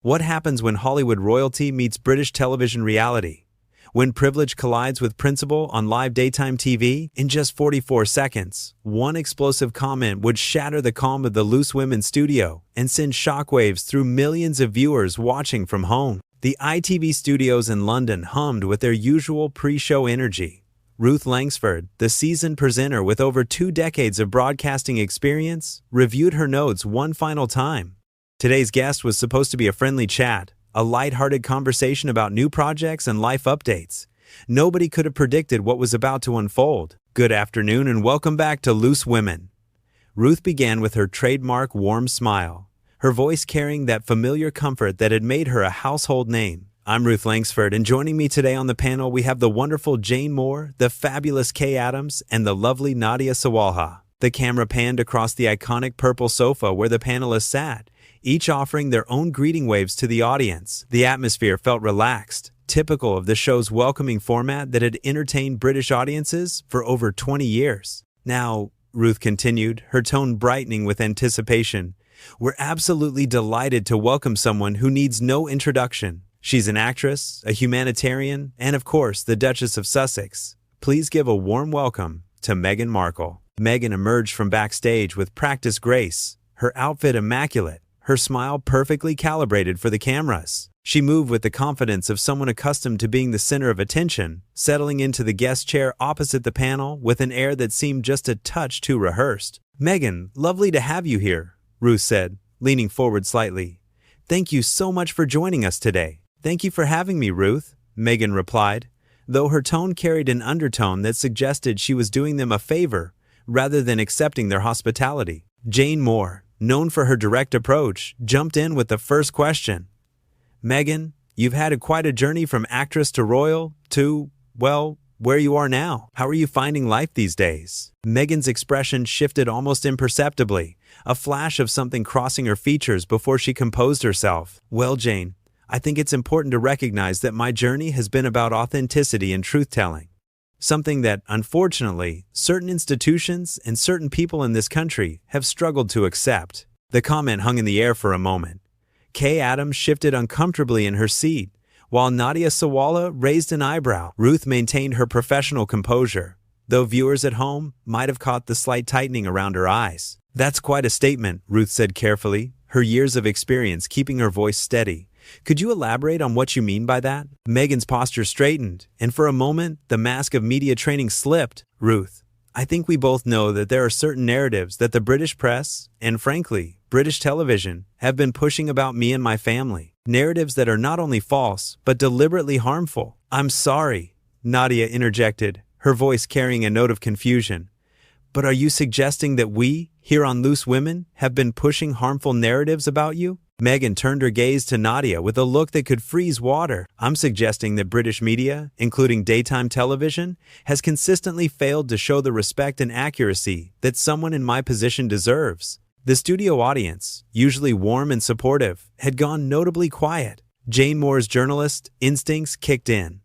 What happens when Hollywood royalty meets British television reality? When privilege collides with principle on live daytime TV? In just 44 seconds, one explosive comment would shatter the calm of the Loose Women studio and send shockwaves through millions of viewers watching from home. The ITV studios in London hummed with their usual pre-show energy. Ruth Langsford, the seasoned presenter with over 2 decades of broadcasting experience, reviewed her notes one final time. Today's guest was supposed to be a friendly chat, a light-hearted conversation about new projects and life updates. Nobody could have predicted what was about to unfold. Good afternoon and welcome back to Loose Women. Ruth began with her trademark warm smile, her voice carrying that familiar comfort that had made her a household name. I'm Ruth Langsford, and joining me today on the panel we have the wonderful Jane Moore, the fabulous Kay Adams, and the lovely Nadia Sawalha. The camera panned across the iconic purple sofa where the panelists sat, each offering their own greeting waves to the audience. The atmosphere felt relaxed, typical of the show's welcoming format that had entertained British audiences for over 20 years. Now, Ruth continued, her tone brightening with anticipation, we're absolutely delighted to welcome someone who needs no introduction. She's an actress, a humanitarian, and of course, the Duchess of Sussex. Please give a warm welcome to Meghan Markle. Meghan emerged from backstage with practiced grace, her outfit immaculate, her smile perfectly calibrated for the cameras. She moved with the confidence of someone accustomed to being the center of attention, settling into the guest chair opposite the panel with an air that seemed just a touch too rehearsed. Meghan, lovely to have you here, Ruth said, leaning forward slightly. Thank you so much for joining us today. Thank you for having me, Ruth, Meghan replied, though her tone carried an undertone that suggested she was doing them a favor rather than accepting their hospitality. Jane Moore, known for her direct approach, jumped in with the first question. Meghan, you've had quite a journey from actress to royal to, well, where you are now. How are you finding life these days? Meghan's expression shifted almost imperceptibly, a flash of something crossing her features before she composed herself. Well, Jane, I think it's important to recognize that my journey has been about authenticity and truth-telling. Something that, unfortunately, certain institutions and certain people in this country have struggled to accept. The comment hung in the air for a moment. Kay Adams shifted uncomfortably in her seat, while Nadia Sawalha raised an eyebrow. Ruth maintained her professional composure, though viewers at home might have caught the slight tightening around her eyes. That's quite a statement, Ruth said carefully, her years of experience keeping her voice steady. Could you elaborate on what you mean by that? Meghan's posture straightened, and for a moment, the mask of media training slipped. Ruth, I think we both know that there are certain narratives that the British press, and frankly, British television, have been pushing about me and my family. Narratives that are not only false, but deliberately harmful. I'm sorry, Nadia interjected, her voice carrying a note of confusion. But are you suggesting that we, here on Loose Women, have been pushing harmful narratives about you? Meghan turned her gaze to Nadia with a look that could freeze water. I'm suggesting that British media, including daytime television, has consistently failed to show the respect and accuracy that someone in my position deserves. The studio audience, usually warm and supportive, had gone notably quiet. Jane Moore's journalist instincts kicked in.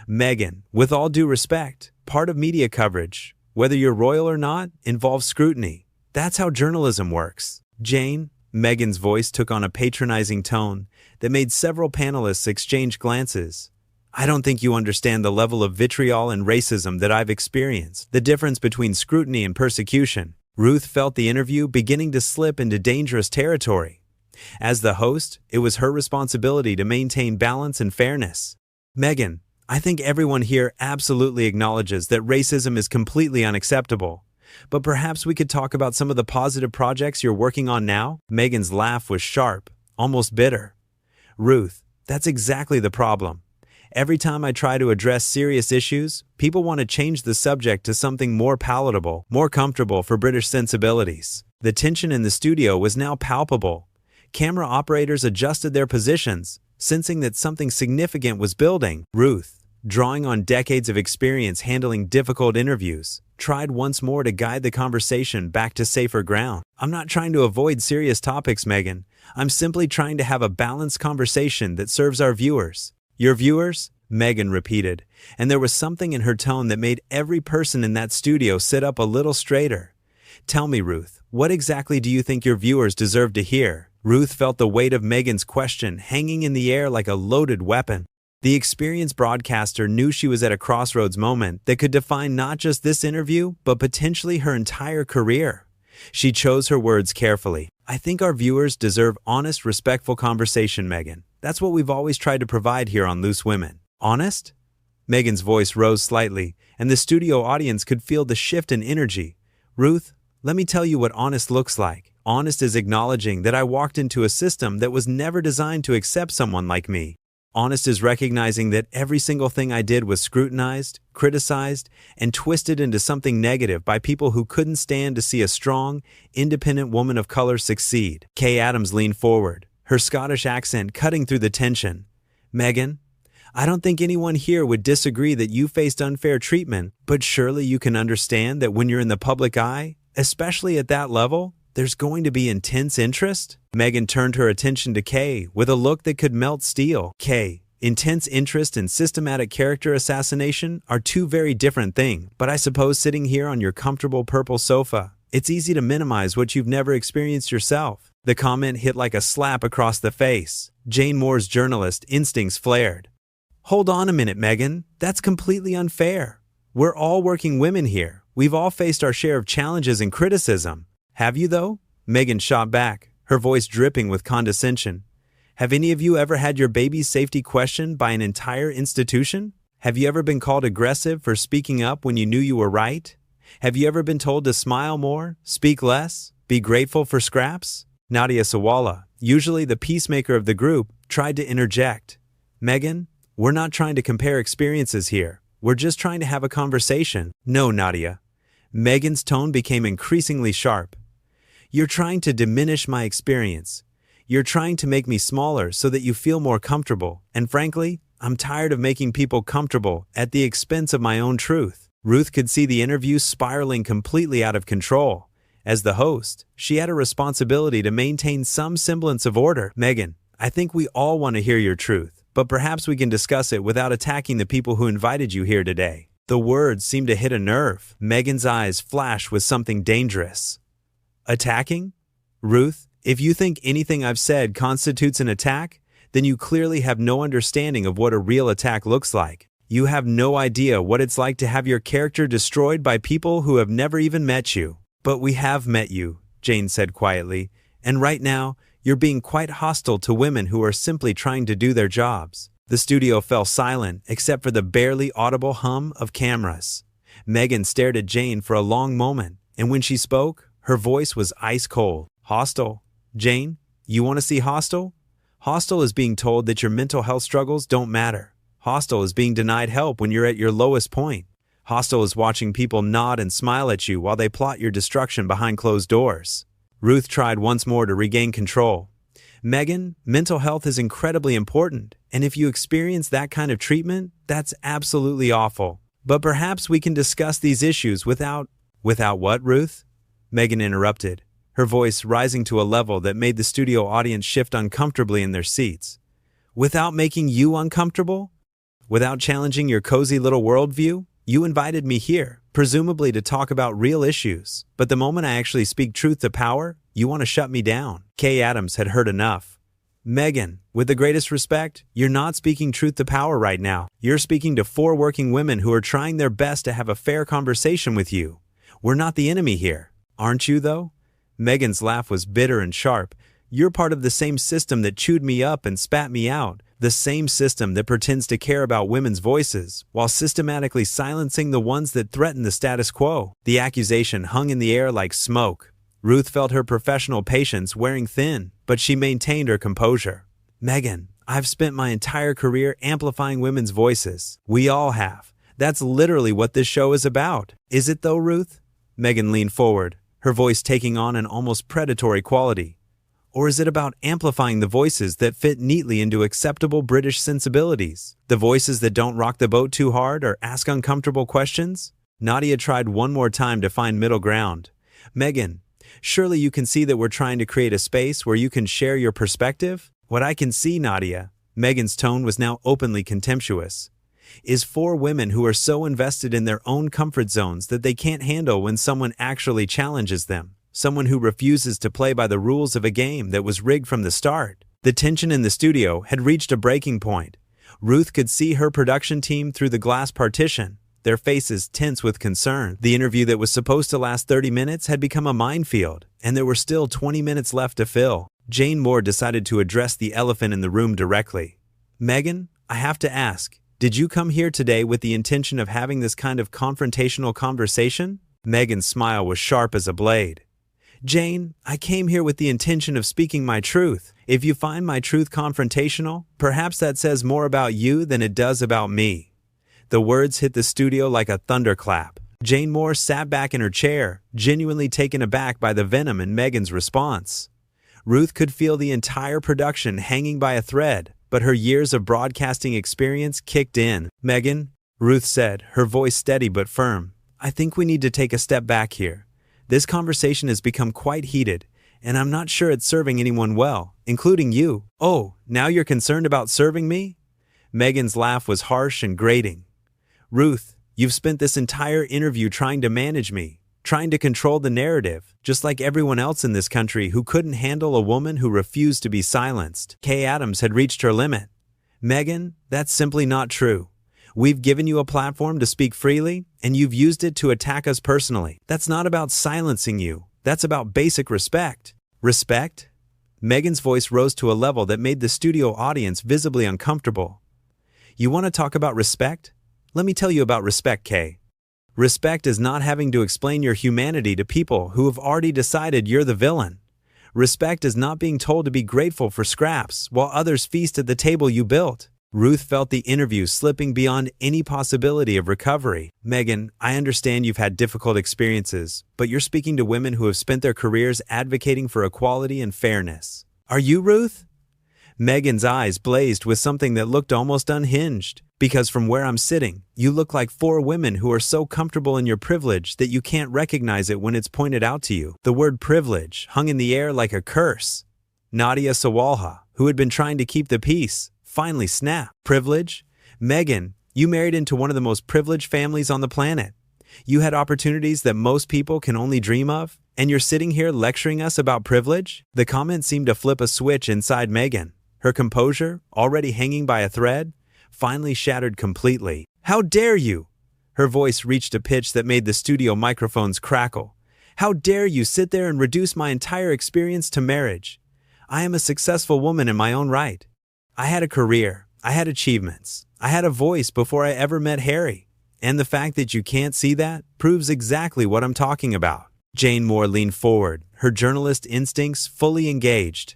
Meghan, with all due respect, part of media coverage, whether you're royal or not, involves scrutiny. That's how journalism works. Jane, Meghan's voice took on a patronizing tone that made several panelists exchange glances. I don't think you understand the level of vitriol and racism that I've experienced. The difference between scrutiny and persecution. Ruth felt the interview beginning to slip into dangerous territory. As the host, it was her responsibility to maintain balance and fairness. Meghan, I think everyone here absolutely acknowledges that racism is completely unacceptable. But perhaps we could talk about some of the positive projects you're working on now? Meghan's laugh was sharp, almost bitter. Ruth, that's exactly the problem. Every time I try to address serious issues, people want to change the subject to something more palatable, more comfortable for British sensibilities. The tension in the studio was now palpable. Camera operators adjusted their positions, sensing that something significant was building. Ruth, drawing on decades of experience handling difficult interviews, tried once more to guide the conversation back to safer ground. I'm not trying to avoid serious topics, Meghan. I'm simply trying to have a balanced conversation that serves our viewers. Your viewers? Meghan repeated, and there was something in her tone that made every person in that studio sit up a little straighter. Tell me, Ruth, what exactly do you think your viewers deserve to hear? Ruth felt the weight of Meghan's question hanging in the air like a loaded weapon. The experienced broadcaster knew she was at a crossroads moment that could define not just this interview, but potentially her entire career. She chose her words carefully. I think our viewers deserve honest, respectful conversation, Meghan. That's what we've always tried to provide here on Loose Women. Honest? Meghan's voice rose slightly, and the studio audience could feel the shift in energy. Ruth, let me tell you what honest looks like. Honest is acknowledging that I walked into a system that was never designed to accept someone like me. Honest is recognizing that every single thing I did was scrutinized, criticized, and twisted into something negative by people who couldn't stand to see a strong, independent woman of color succeed. Kay Adams leaned forward, her Scottish accent cutting through the tension. Meghan, I don't think anyone here would disagree that you faced unfair treatment, but surely you can understand that when you're in the public eye, especially at that level, there's going to be intense interest? Meghan turned her attention to Kay with a look that could melt steel. Kay, intense interest and systematic character assassination are two very different things, but I suppose sitting here on your comfortable purple sofa, it's easy to minimize what you've never experienced yourself. The comment hit like a slap across the face. Jane Moore's journalist instincts flared. Hold on a minute, Meghan. That's completely unfair. We're all working women here. We've all faced our share of challenges and criticism. Have you, though? Meghan shot back, her voice dripping with condescension. Have any of you ever had your baby's safety questioned by an entire institution? Have you ever been called aggressive for speaking up when you knew you were right? Have you ever been told to smile more, speak less, be grateful for scraps? Nadia Sawalha, usually the peacemaker of the group, tried to interject. Meghan, we're not trying to compare experiences here. We're just trying to have a conversation. No, Nadia. Meghan's tone became increasingly sharp. You're trying to diminish my experience. You're trying to make me smaller so that you feel more comfortable. And frankly, I'm tired of making people comfortable at the expense of my own truth. Ruth could see the interview spiraling completely out of control. As the host, she had a responsibility to maintain some semblance of order. Meghan, I think we all want to hear your truth, but perhaps we can discuss it without attacking the people who invited you here today. The words seemed to hit a nerve. Meghan's eyes flashed with something dangerous. Attacking? Ruth, if you think anything I've said constitutes an attack, then you clearly have no understanding of what a real attack looks like. You have no idea what it's like to have your character destroyed by people who have never even met you. But we have met you, Jane said quietly, and right now, you're being quite hostile to women who are simply trying to do their jobs. The studio fell silent except for the barely audible hum of cameras. Meghan stared at Jane for a long moment, and when she spoke, her voice was ice cold. Hostile? Jane, you want to see hostile? Hostile is being told that your mental health struggles don't matter. Hostile is being denied help when you're at your lowest point. Hostile is watching people nod and smile at you while they plot your destruction behind closed doors. Ruth tried once more to regain control. Meghan, mental health is incredibly important, and if you experience that kind of treatment, that's absolutely awful. But perhaps we can discuss these issues without... Without what, Ruth? Meghan interrupted, her voice rising to a level that made the studio audience shift uncomfortably in their seats. Without making you uncomfortable? Without challenging your cozy little worldview? You invited me here, presumably to talk about real issues, but the moment I actually speak truth to power, you want to shut me down. Kay Adams had heard enough. Meghan, with the greatest respect, you're not speaking truth to power right now. You're speaking to 4 working women who are trying their best to have a fair conversation with you. We're not the enemy here. Aren't you, though? Meghan's laugh was bitter and sharp. You're part of the same system that chewed me up and spat me out. The same system that pretends to care about women's voices, while systematically silencing the ones that threaten the status quo. The accusation hung in the air like smoke. Ruth felt her professional patience wearing thin, but she maintained her composure. Meghan, I've spent my entire career amplifying women's voices. We all have. That's literally what this show is about. Is it though, Ruth? Meghan leaned forward, her voice taking on an almost predatory quality. Or is it about amplifying the voices that fit neatly into acceptable British sensibilities? The voices that don't rock the boat too hard or ask uncomfortable questions? Nadia tried one more time to find middle ground. Meghan, surely you can see that we're trying to create a space where you can share your perspective? What I can see, Nadia, Meghan's tone was now openly contemptuous, is 4 women who are so invested in their own comfort zones that they can't handle when someone actually challenges them. someone who refuses to play by the rules of a game that was rigged from the start. The tension in the studio had reached a breaking point. Ruth could see her production team through the glass partition, their faces tense with concern. The interview that was supposed to last 30 minutes had become a minefield, and there were still 20 minutes left to fill. Jane Moore decided to address the elephant in the room directly. "Meghan, I have to ask, did you come here today with the intention of having this kind of confrontational conversation?" Meghan's smile was sharp as a blade. "Jane, I came here with the intention of speaking my truth. If you find my truth confrontational, perhaps that says more about you than it does about me." The words hit the studio like a thunderclap. Jane Moore sat back in her chair, genuinely taken aback by the venom in Meghan's response. Ruth could feel the entire production hanging by a thread, but her years of broadcasting experience kicked in. "Meghan," Ruth said, her voice steady but firm, "I think we need to take a step back here. This conversation has become quite heated, and I'm not sure it's serving anyone well, including you." "Oh, now you're concerned about serving me?" Meghan's laugh was harsh and grating. "Ruth, you've spent this entire interview trying to manage me, trying to control the narrative, just like everyone else in this country who couldn't handle a woman who refused to be silenced." Kay Adams had reached her limit. "Meghan, that's simply not true. We've given you a platform to speak freely, and you've used it to attack us personally. That's not about silencing you. That's about basic respect." "Respect?" Meghan's voice rose to a level that made the studio audience visibly uncomfortable. "You want to talk about respect? Let me tell you about respect, Kay. Respect is not having to explain your humanity to people who have already decided you're the villain. Respect is not being told to be grateful for scraps while others feast at the table you built." Ruth felt the interview slipping beyond any possibility of recovery. "Meghan, I understand you've had difficult experiences, but you're speaking to women who have spent their careers advocating for equality and fairness. Are you, Ruth?" Meghan's eyes blazed with something that looked almost unhinged. "Because from where I'm sitting, you look like 4 women who are so comfortable in your privilege that you can't recognize it when it's pointed out to you." The word privilege hung in the air like a curse. Nadia Sawalha, who had been trying to keep the peace, finally snapped. "Privilege? Meghan, you married into one of the most privileged families on the planet. You had opportunities that most people can only dream of, and you're sitting here lecturing us about privilege?" The comment seemed to flip a switch inside Meghan. Her composure, already hanging by a thread, finally shattered completely. "How dare you?" Her voice reached a pitch that made the studio microphones crackle. "How dare you sit there and reduce my entire experience to marriage? I am a successful woman in my own right. I had a career, I had achievements, I had a voice before I ever met Harry. And the fact that you can't see that proves exactly what I'm talking about." Jane Moore leaned forward, her journalist instincts fully engaged.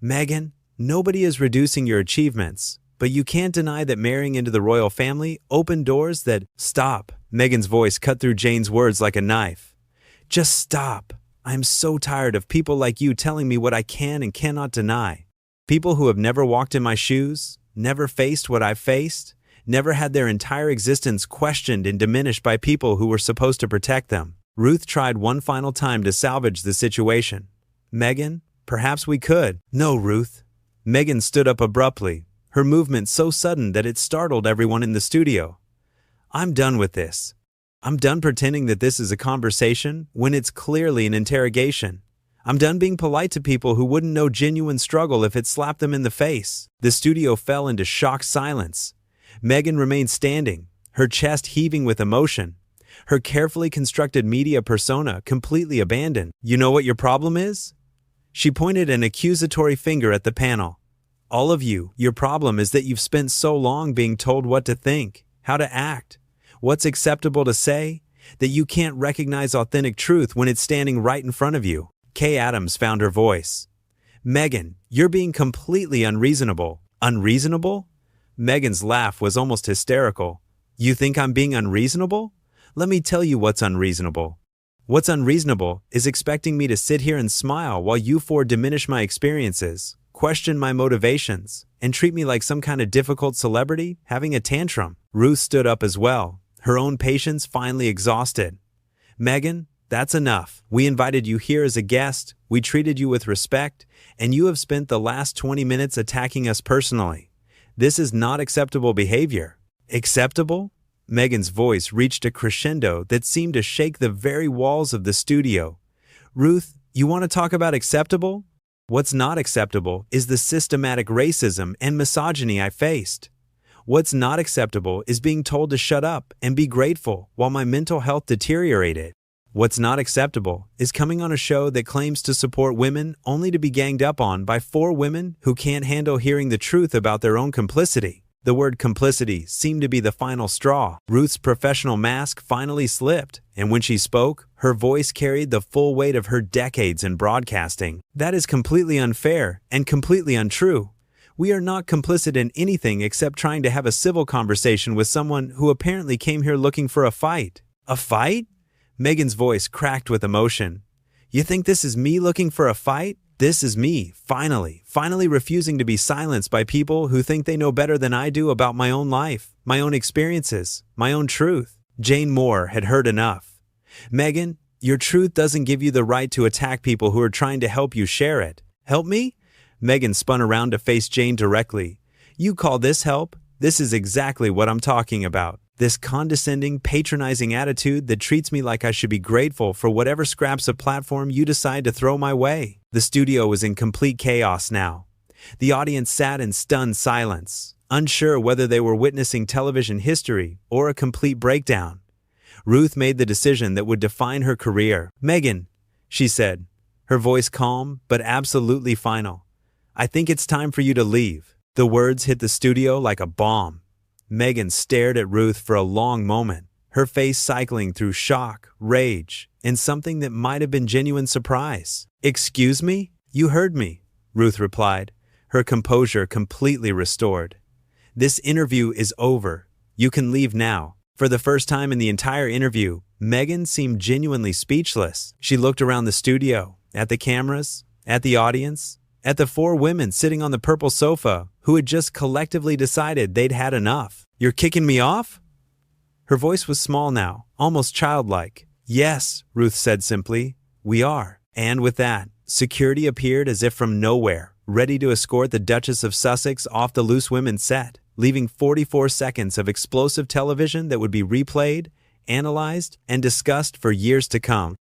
"Meghan, nobody is reducing your achievements, but you can't deny that marrying into the royal family opened doors that—" "Stop." Meghan's voice cut through Jane's words like a knife. "Just stop. I'm so tired of people like you telling me what I can and cannot deny. People who have never walked in my shoes, never faced what I've faced, never had their entire existence questioned and diminished by people who were supposed to protect them." Ruth tried one final time to salvage the situation. "Meghan, perhaps we could." "No, Ruth." Meghan stood up abruptly, her movement so sudden that it startled everyone in the studio. "I'm done with this. I'm done pretending that this is a conversation when it's clearly an interrogation. I'm done being polite to people who wouldn't know genuine struggle if it slapped them in the face." The studio fell into shocked silence. Meghan remained standing, her chest heaving with emotion, her carefully constructed media persona completely abandoned. "You know what your problem is?" She pointed an accusatory finger at the panel. "All of you, your problem is that you've spent so long being told what to think, how to act, what's acceptable to say, that you can't recognize authentic truth when it's standing right in front of you." Kay Adams found her voice. "Meghan, you're being completely unreasonable." "Unreasonable?" Meghan's laugh was almost hysterical. "You think I'm being unreasonable? Let me tell you what's unreasonable. What's unreasonable is expecting me to sit here and smile while you 4 diminish my experiences, question my motivations, and treat me like some kind of difficult celebrity having a tantrum." Ruth stood up as well, her own patience finally exhausted. "Meghan, that's enough. We invited you here as a guest, we treated you with respect, and you have spent the last 20 minutes attacking us personally. This is not acceptable behavior." "Acceptable?" Meghan's voice reached a crescendo that seemed to shake the very walls of the studio. "Ruth, You want to talk about acceptable? What's not acceptable is the systematic racism and misogyny I faced. What's not acceptable is being told to shut up and be grateful while my mental health deteriorated. What's not acceptable is coming on a show that claims to support women only to be ganged up on by 4 women who can't handle hearing the truth about their own complicity. The word complicity seemed to be the final straw. Ruth's professional mask finally slipped, and when she spoke, her voice carried the full weight of her decades in broadcasting. That is completely unfair and completely untrue. We are not complicit in anything except trying to have a civil conversation with someone who apparently came here looking for a fight. A fight? Meghan's voice cracked with emotion. You think this is me looking for a fight? This is me, finally refusing to be silenced by people who think they know better than I do about my own life, my own experiences, my own truth. Jane Moore had heard enough. Meghan, your truth doesn't give you the right to attack people who are trying to help you share it. Help me? Meghan spun around to face Jane directly. You call this help? This is exactly what I'm talking about. This condescending, patronizing attitude that treats me like I should be grateful for whatever scraps of platform you decide to throw my way. The studio was in complete chaos now. The audience sat in stunned silence, unsure whether they were witnessing television history or a complete breakdown. Ruth made the decision that would define her career. Meghan, she said, her voice calm but absolutely final. I think it's time for you to leave. The words hit the studio like a bomb. Meghan stared at Ruth for a long moment, her face cycling through shock, rage, and something that might have been genuine surprise. Excuse me? You heard me, Ruth replied, her composure completely restored. This interview is over. You can leave now. For the first time in the entire interview, Meghan seemed genuinely speechless. She looked around the studio, at the cameras, at the audience, at the 4 women sitting on the purple sofa who had just collectively decided they'd had enough. You're kicking me off? Her voice was small now, almost childlike. Yes, Ruth said simply, we are. And with that, security appeared as if from nowhere, ready to escort the Duchess of Sussex off the Loose Women set, leaving 44 seconds of explosive television that would be replayed, analyzed, and discussed for years to come.